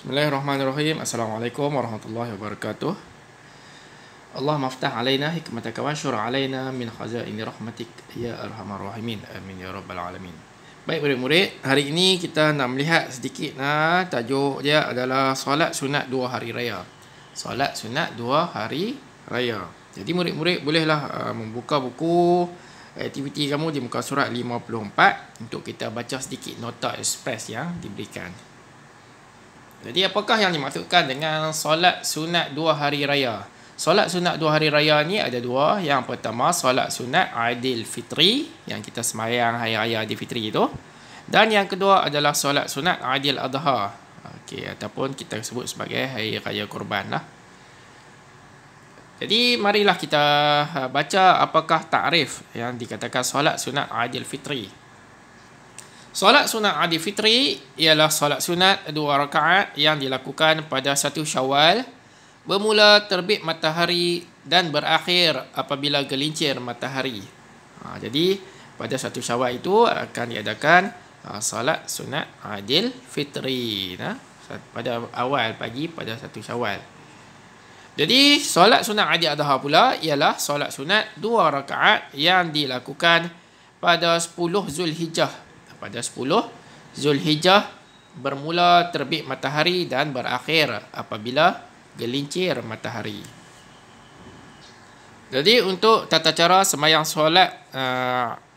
Bismillahirrahmanirrahim. Assalamualaikum warahmatullahi wabarakatuh. Allah maftah alaina hikmataka wa syur alaina min khazaini rahmatik ya arhamar rahimin. Amin ya rabbal alamin. Baik murid-murid, hari ini kita nak melihat sedikit tajuk dia adalah solat sunat 2 hari raya. Solat sunat 2 hari raya. Jadi murid-murid bolehlah membuka buku aktiviti kamu di muka surat 54 untuk kita baca sedikit nota ekspres yang diberikan. Jadi apakah yang dimaksudkan dengan solat sunat 2 hari raya? Solat sunat 2 hari raya ni ada dua. Yang pertama solat sunat Aidil Fitri yang kita sembahyang hari raya Aidil Fitri itu. Dan yang kedua adalah solat sunat Aidil Adha. Okey, ataupun kita sebut sebagai hari raya kurban lah. Jadi marilah kita baca apakah takrif yang dikatakan solat sunat Aidil Fitri. Solat sunat Aidil Fitri ialah solat sunat 2 rakaat yang dilakukan pada 1 Syawal bermula terbit matahari dan berakhir apabila gelincir matahari. Jadi pada 1 Syawal itu akan diadakan solat sunat Aidil Fitri pada awal pagi pada 1 Syawal. Jadi solat sunat Aidil Adha pula ialah solat sunat 2 rakaat yang dilakukan pada 10 Zulhijjah. Pada 10 Zulhijjah bermula terbit matahari dan berakhir apabila gelincir matahari. Jadi untuk tata cara sembahyang solat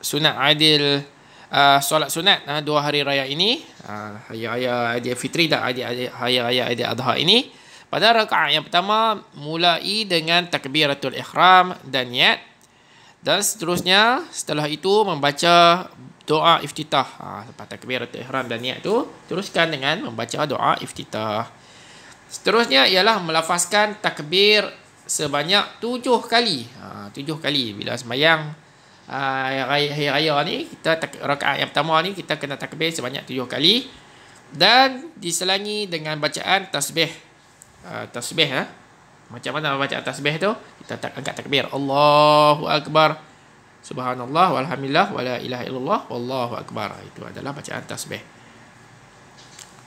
sunat Aidil solat sunat 2 hari raya ini, hari raya Aidil Fitri dan hari raya Aidil Adha ini, pada rakaat yang pertama mulai dengan takbiratul ihram dan niat, dan seterusnya setelah itu membaca doa iftitah. Lepas takbiratul ihram dan niat tu, teruskan dengan membaca doa iftitah. Seterusnya ialah melafazkan takbir sebanyak 7 kali. 7 kali bila sembahyang hari raya ni, kita rakaat yang pertama ni kita kena takbir sebanyak 7 kali dan diselangi dengan bacaan tasbih. Macam mana bacaan tasbih tu? Kita angkat takbir Allahu Akbar, Subhanallah walhamdulillah wala ilaha illallah wallahu akbar. Itu adalah bacaan tasbih.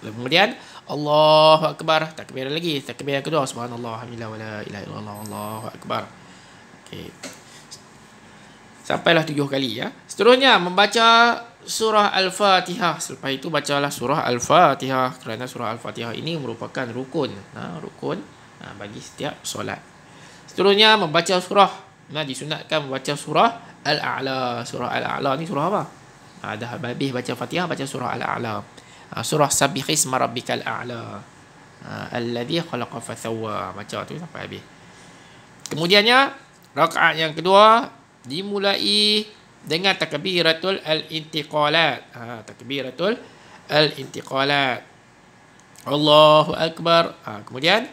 Kemudian Allahu Akbar, takbir lagi, takbir yang kedua Subhanallah walhamdulillah wala ilaha illallah wallahu akbar. Okey. Sampailah 7 kali ya. Seterusnya membaca surah Al-Fatihah. Selepas itu bacalah surah Al-Fatihah kerana surah Al-Fatihah ini merupakan rukun. Rukun bagi setiap solat. Seterusnya membaca surah. Disunatkan membaca surah Al-A'la. Surah Al-A'la ni surah apa? Dah habis baca Fatihah, baca surah Al-A'la. Surah Sabbihisma Rabbikal A'la. Alladhi khalaqa fasawwa. Baca tu sampai habis. Kemudiannya rakaat yang kedua dimulai dengan takbiratul al-intiqalat. Takbiratul al-intiqalat. Allahu Akbar. Kemudian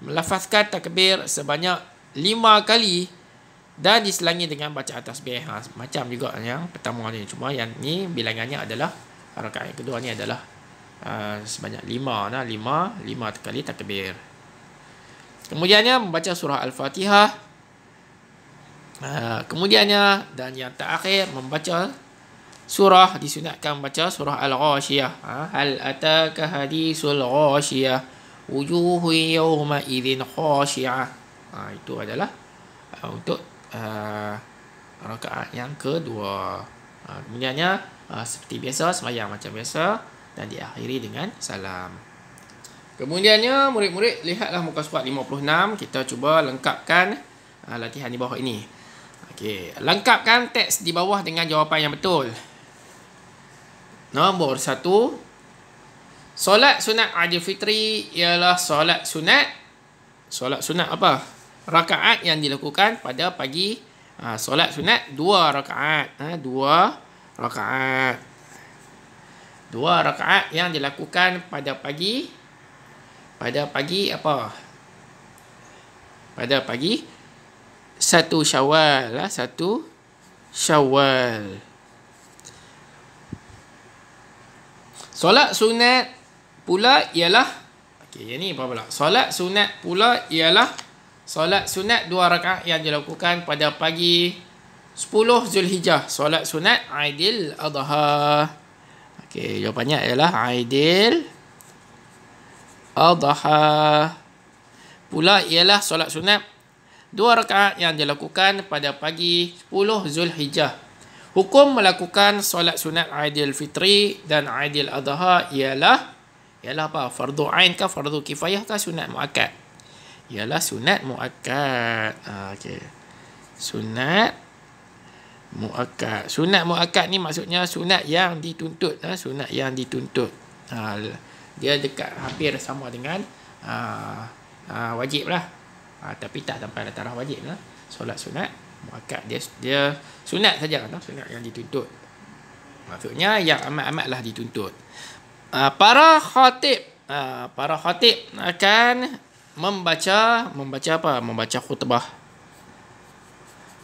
melafazkan takbir sebanyak 5 kali dan diselangi dengan bacaan tasbih. Macam juga yang pertama ni, cuma yang ni bilangannya adalah rakaat yang kedua ni adalah sebanyak 5 kali takbir. Kemudiannya membaca surah Al-Fatihah. Kemudiannya dan yang terakhir membaca surah, disunatkan membaca surah Al-Ghashiyah. Hal ataka hadisul ghashiyah wujuhu yawma idzin khashi'ah. Itu adalah untuk rakaat yang kedua. Kemudiannya seperti biasa sembahyang macam biasa dan diakhiri dengan salam. Kemudiannya murid-murid lihatlah muka surat 56, kita cuba lengkapkan latihan di bawah ini. Okey, lengkapkan teks di bawah dengan jawapan yang betul. Nombor 1, solat sunat Aidil Fitri ialah solat sunat. Solat sunat apa? Rakaat yang dilakukan pada pagi. Solat sunat 2 rakaat. 2 rakaat. 2 rakaat yang dilakukan pada pagi. Pada pagi apa? Pada pagi 1 Syawal. 1 Syawal. Solat sunat pula ialah, okey, yang ni apa pula? Solat sunat pula ialah solat sunat 2 rakaat yang dilakukan pada pagi 10 Zulhijjah. Solat sunat Aidil Adha. Okey, jawapannya ialah Aidil adha. Pula ialah solat sunat 2 rakaat yang dilakukan pada pagi 10 Zulhijjah. Hukum melakukan solat sunat Aidil Fitri dan Aidil Adha ialah apa? Fardu ain kah, fardu kifayah kah, sunat muakkad? Ialah sunat muakkad. Okey. Sunat muakkad. Sunat muakkad ni maksudnya sunat yang dituntut. Sunat yang dituntut. Dia dekat hampir sama dengan wajib lah. Tapi tak sampai taraf wajib lah. Solat sunat muakkad dia sunat saja, sunat yang dituntut. Maksudnya yang amat-amat lah dituntut. Para khatib akan membaca apa? Membaca khutbah.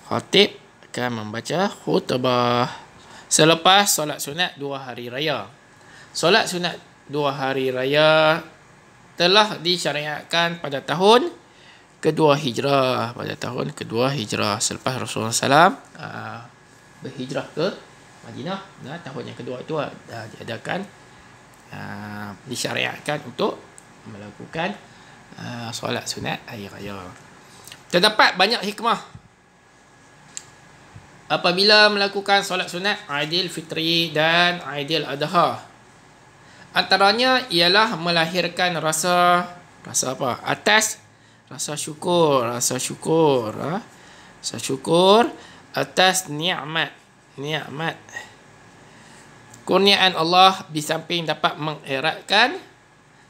Khatib akan membaca khutbah selepas solat sunat 2 hari raya. Solat sunat 2 hari raya telah disyariatkan pada tahun kedua hijrah, selepas Rasulullah SAW berhijrah ke Madinah. Tahun yang kedua itu diadakan, disyariatkan untuk melakukan solat sunat hari raya. Terdapat banyak hikmah apabila melakukan solat sunat Aidil Fitri dan Aidil Adha. Antaranya ialah melahirkan rasa apa? Rasa syukur atas nikmat kurniaan Allah, di samping dapat mengeratkan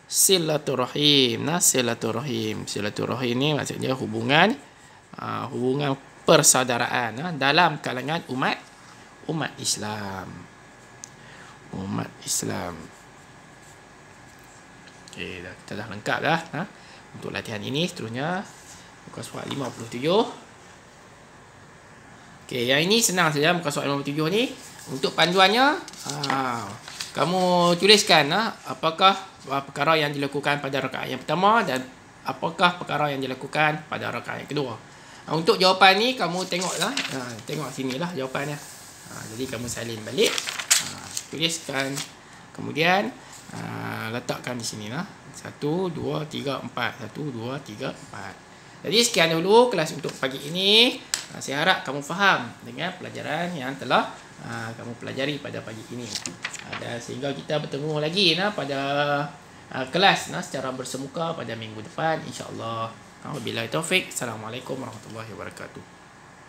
silaturahim. Silaturahim ni maksudnya hubungan persaudaraan dalam kalangan umat Islam. Okey, kita dah lengkap dah untuk latihan ini. Seterusnya muka surat 57. Okey, yang ini senang saja. Muka surat 57 ni untuk panduannya, kamu tuliskan apakah perkara yang dilakukan pada rakaat yang pertama dan apakah perkara yang dilakukan pada rakaat yang kedua. Untuk jawapan ni kamu tengoklah, tengok sinilah jawapannya. Jadi kamu salin balik, tuliskan, kemudian letakkan di sini lah. 1, 2, 3, 4. 1, 2, 3, 4. Jadi sekian dulu kelas untuk pagi ini. Saya harap kamu faham dengan pelajaran yang telah kamu pelajari pada pagi ini. Dan sehingga kita bertemu lagi pada kelas secara bersemuka pada minggu depan, insya-Allah. Wabillahi taufik. Assalamualaikum warahmatullahi wabarakatuh.